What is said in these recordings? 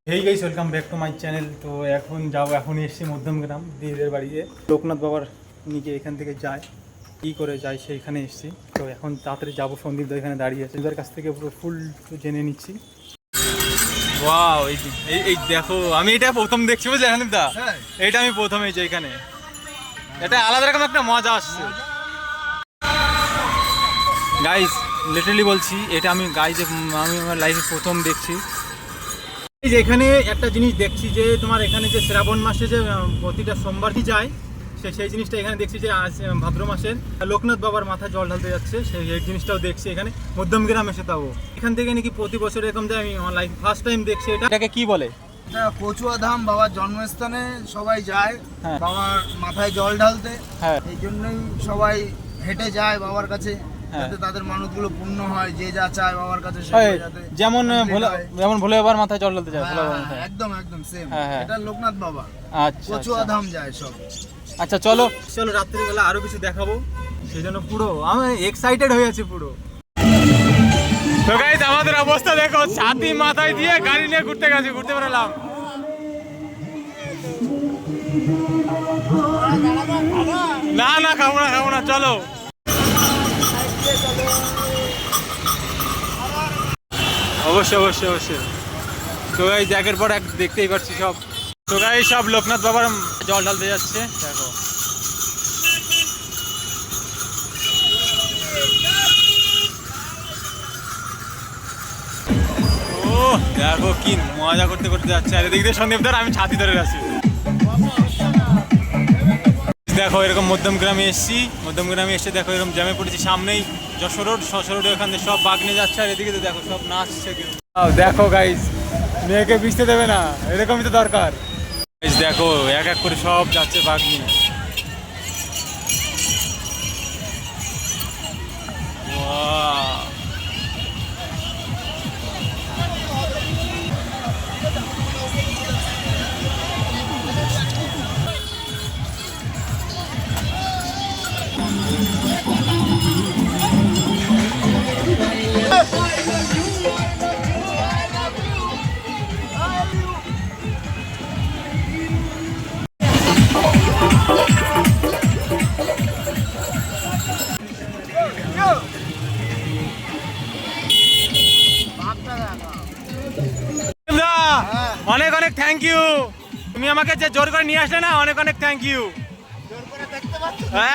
Hey guys, welcome back to my channel. তো এখনই এসেছি মধ্যমগ্রাম দিদিদের বাড়িতে। লোকনাথ বাবার নিচে এখান থেকে যায়, কী করে যায় সেইখানে এসেছি। তো এখন তাড়াতাড়ি যাবো। সন্দীপ দা এখানে দাঁড়িয়ে আছে, ওদের কাছ থেকে পুরো ফুল জেনে নিচ্ছি। ওয়াও, এই দেখো, আমি এটা প্রথম দেখছি, বুঝলে সন্দীপ দা? এইটা আমি প্রথম এই যে এখানে, এটা আলাদা রকম একটা মজা আসছে গাইস। লিটারালি বলছি, এটা আমি আমার লাইফে প্রথম দেখছি। এই যে এখানে একটা জিনিস দেখছি যে তোমার এখানে যে শ্রাবণ মাসে যে প্রতিটা সোমবার কি যায়, সেই জিনিসটা এখানে দেখছি যে আজ ভাদ্র মাসের লোকনাথ বাবার মাথায় জল ঢালতে যাচ্ছে, সেই জিনিসটাও দেখছি এখানে মধ্যমগ্রাম এসে। তাও এখান থেকে নাকি প্রতি বছর এরকম যায়, আমি আমার লাইফ ফার্স্ট টাইম দেখছি। এটাকে কি বলে? কচুয়া ধাম, বাবার জন্মস্থানে সবাই যায় বাবার মাথায় জল ঢালতে। এই জন্যই সবাই হেঁটে যায় বাবার কাছে, যাতে তাদের মানতগুলো পূর্ণ হয়। যে যা চায় বাবার কাছে, যেমন ভোলে বাবার মাথায় জল ঢালতে যায়। একদম একদম সেম। এটা লোকনাথ বাবা। আচ্ছা, কচুয়া ধাম যায় সব। আচ্ছা, চলো রাত্রিবেলা আরো কিছু দেখাবো, সেই জন্য পুরো আমি এক্সাইটেড হয়ে আছি পুরো। তো গাইস, আমাদের অবস্থা দেখো, ছাতি মাথায় দিয়ে গাড়ি নিয়ে ঘুরতে বেরোলাম। না খাবো না, চলো। অবশ্যই। তো গাইস, একের পর এক দেখতেই পাচ্ছি সব। তো গাইস, সব লোকনাথ বাবার জল ঢালতে যাচ্ছে, দেখো। ও দেখো কি মজা করতে যাচ্ছে। আর এদিক দিয়ে সন্দীপদার, আমি ছাতি ধরে আছি। দেখো এরকম মধ্যমগ্রামে এসে দেখো এরকম জ্যামে পড়েছি। সামনেই যশোর রোড ওখান থেকে সব বাঘ নিয়ে যাচ্ছে। আর এদিকে তো দেখো সব নাচছে। দেখো গাইস, মেয়েকে ভিজতে দেবে না, এরকমই তো দরকার। দেখো এক এক করে সব যাচ্ছে বাঘ নিয়ে। অনেক থ্যাংক ইউ, তুমি আমাকে যে জোর করে নিয়ে আসলে না, অনেক থ্যাংক ইউ।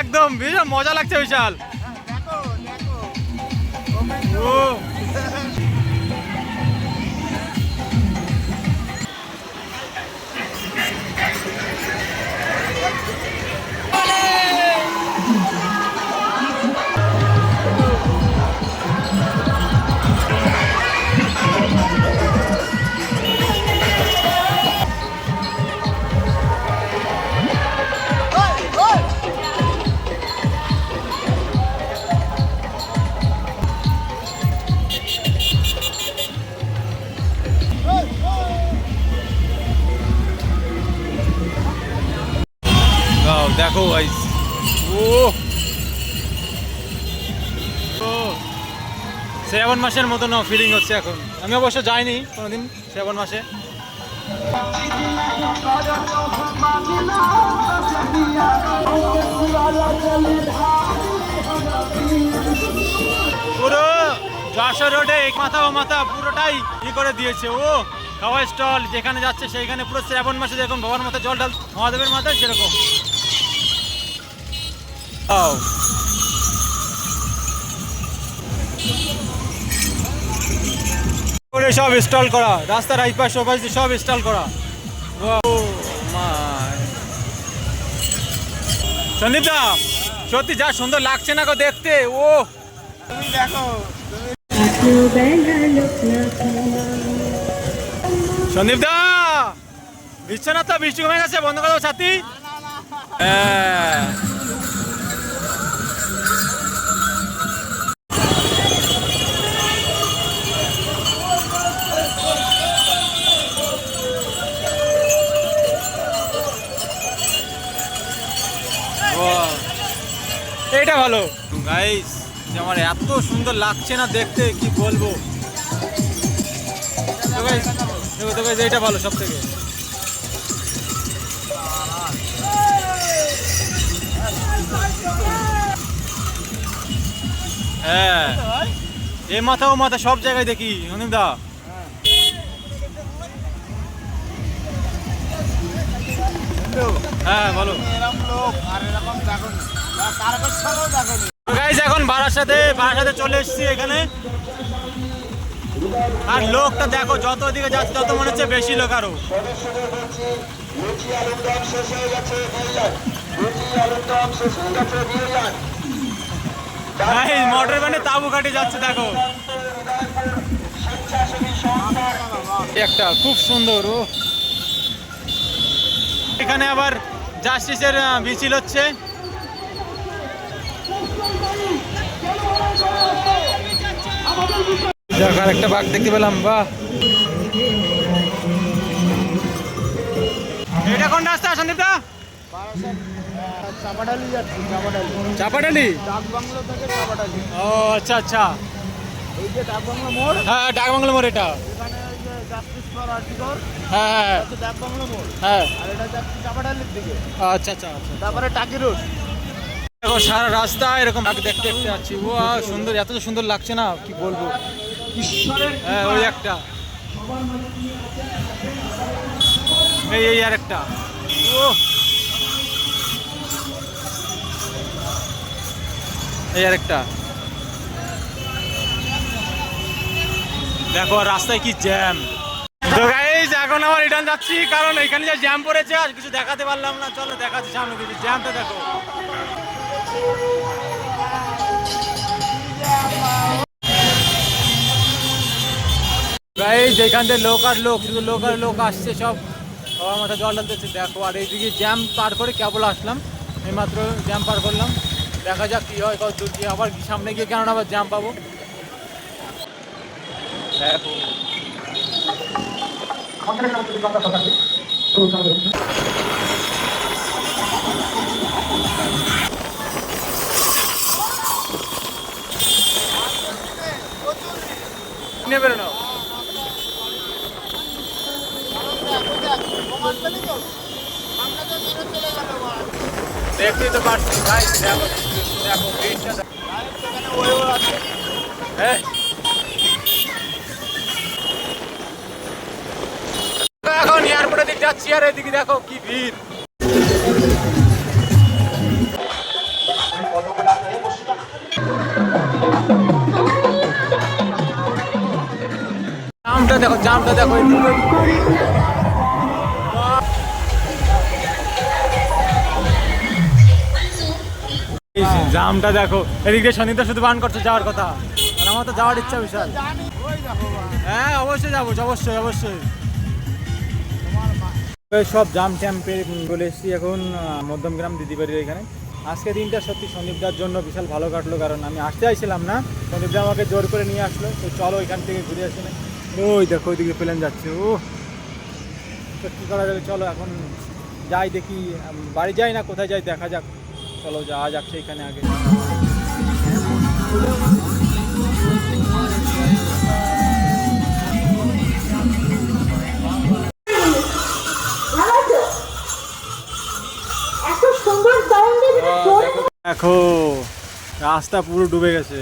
একদম বিশাল মজা লাগছে, বিশাল। দেখো গাইস, শ্রাবণ মাসের মতন ফিলিং হচ্ছে এখন। আমি অবশ্য যাইনি কোনোদিন শ্রাবণ মাসে। পুরো যশোর রোডে এক মাথা ও মাথা পুরোটাই ই করে দিয়েছে। খাওয়া স্টল যেখানে যাচ্ছে সেইখানে পুরো শ্রাবণ মাসে যেরকম বাবার মাথায় জল ঢাল, মহাদেবের মাথায় সেরকম। সব স্টল করা, রাস্তার এই পাশ ও পাশ সব স্টল করা। সন্দীপ দা, সত্যি যা সুন্দর লাগছে না গো দেখতে। তুমি দেখো, সন্দীপ দা, ভিজছে না তো? বৃষ্টি কমে গেছে, বন্ধ করে দাও ছাতি। হ্যাঁ, এটা ভালো গাইস। আমার এত সুন্দর লাগছে না দেখতে, কি বলবো। তোকে এইটা ভালো সব থেকে। হ্যাঁ এ মাথা ও মাথা সব জায়গায় দেখি অনিমদা। হ্যাঁ বলো। এখন বারাসাতে চলে এসেছি এখানে, আর লোকটা দেখো যত দিকে যাচ্ছে তত মনে হচ্ছে বেশি লোক আরো। মোটর ভ্যানে তাবু কাটে যাচ্ছে দেখো, একটা খুব সুন্দর। ও এখানে আবার জাস্টিসের মিছিল হচ্ছে। দেখার একটা বাঘ দেখতে পেলাম, বাহ। এটা কোন রাস্তা সন্দীপদা? চাপাডালি যাচ্ছি, চাপাডালি। ডাকবাংলো থেকে চাপাডালি। ও আচ্ছা আচ্ছা, এই যে ডাকবাংলো মোড়। হ্যাঁ ডাকবাংলো মোড় এটা। এখানে ওই যে জাস্টিস ফর আর্টিকল। হ্যাঁ হ্যাঁ ডাকবাংলো মোড়। হ্যাঁ, আর এটা যাচ্ছে চাপাডালির দিকে। আচ্ছা আচ্ছা আচ্ছা। তারপরে টাকি রোড। দেখো সারা রাস্তা এরকম দেখতে দেখতে যাচ্ছি। ও সুন্দর, এত সুন্দর লাগছে না কি বলবো। হ্যাঁ ওই একটা, এই আর একটা। ও এই আর একটা দেখো, রাস্তায় কি জ্যাম। তো গাইস এখন আমার রিটার্ন যাচ্ছি, কারণ এখানে যে জ্যাম পড়েছে আর কিছু দেখাতে পারলাম না। চলো দেখাচ্ছি সামনে কিছু, জ্যামটা দেখো। গাইস এখান থেকে লোক আর লোক, শুধু লোক আর লোক আসছে, সব সবার মাথায় জল ঢালতেছে দেখো। আর এইদিকে জ্যাম পার করে কেবল আসলাম, এইমাত্র জ্যাম পার করলাম। দেখা যাক কি হয়, কত দূর কি, আবার সামনে গিয়ে কেন আবার জ্যাম পাবো। দেখো নেবে না, দেখতেই তো পারছি ভাই। দেখো দেখো ব্রিজটা হ্যাঁ। এখন এয়ারপোর্টের দিকে যাচ্ছি, আর এদিকে দেখো কি ভিড়। জামটা দেখো, জামটা দেখো। জামটা দেখো, এদিক দিয়ে সন্ধ্যা শুধু বান করছে যাওয়ার কথা, আর আমার তো যাওয়ার ইচ্ছা বিশাল। হ্যাঁ অবশ্যই যাবো, অবশ্যই অবশ্যই। সব জাম ট্যাম পেয়ে চলে এসেছি এখন মধ্যমগ্রাম দিদিবাড়ির এখানে। আজকে দিনটা সত্যি সন্দীপদার জন্য বিশাল ভালো কাটলো, কারণ আমি আসতে চাইছিলাম না, সন্দীপদা আমাকে জোর করে নিয়ে আসলো। তো চলো এখান থেকে ঘুরে আসি না। ওই দেখো ওইদিকে প্লেন যাচ্ছে। ও তো কী করা যাবে, চলো এখন যাই দেখি, বাড়ি যাই না কোথায় যাই দেখা যাক। চলো যাওয়া যাক সেইখানে আগে। দেখো রাস্তা পুরো ডুবে গেছে।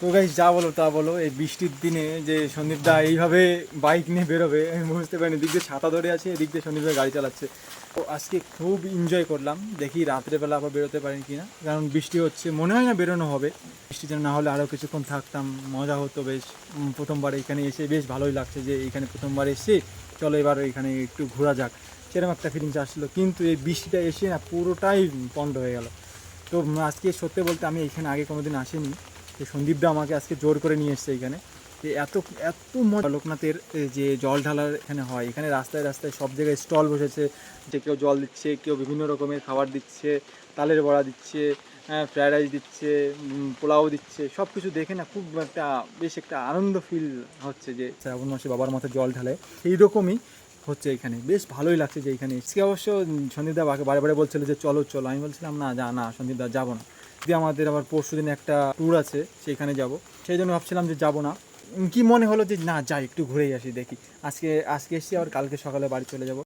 তো গাইস যা বলো তা বলো, এই বৃষ্টির দিনে যে সন্দীপদা এইভাবে বাইক নিয়ে বেরোবে আমি বুঝতে পারিনি। এদিক দিয়ে ছাতা ধরে আছে, এদিক দিয়ে সন্দীপদা গাড়ি চালাচ্ছে। তো আজকে খুব এনজয় করলাম, দেখি রাত্রেবেলা আবার বেরোতে পারি কিনা, কারণ বৃষ্টি হচ্ছে, মনে হয় না বেরোনো হবে। বৃষ্টি যেন না হলে আরও কিছুক্ষণ থাকতাম, মজা হতো বেশ। প্রথমবার এখানে এসে বেশ ভালোই লাগছে যে এখানে প্রথমবার এসে চলো এবার এখানে একটু ঘোরা যাক, সেরকম একটা ফিলিংস আসলো। কিন্তু এই বৃষ্টিটা এসে না পুরোটাই পণ্ড হয়ে গেল। তো আজকে সত্যি বলতে আমি এখানে আগে কোনোদিন আসিনি, যে সন্দীপদা আমাকে আজকে জোর করে নিয়ে এসছে এখানে। যে এত এত মজা। লোকনাথের যে জল ঢালার এখানে হয়, এখানে রাস্তায় রাস্তায় সব জায়গায় স্টল বসেছে, যে কেউ জল দিচ্ছে, কেউ বিভিন্ন রকমের খাবার দিচ্ছে, তালের বড়া দিচ্ছে, ফ্রায়েড রাইস দিচ্ছে, পোলাও দিচ্ছে। সব কিছু দেখে না খুব একটা বেশ একটা আনন্দ ফিল হচ্ছে, যে শ্রাবণ মাসে বাবার মাথায় জল ঢালে এইরকমই হচ্ছে এখানে। বেশ ভালোই লাগছে যে এখানে এসে। অবশ্য সন্দীপদা বারে বারে বলছিল যে চলো চলো, আমি বলছিলাম না সন্দীপদা যাবো না, যদি আমাদের আবার পরশু দিনে একটা ট্যুর আছে সেইখানে যাব, সেই জন্য ভাবছিলাম যে যাবো না। কি মনে হলো যে না যাই একটু ঘুরেই আসি দেখি, আজকে এসছি আবার কালকে সকালে বাড়ি চলে যাব।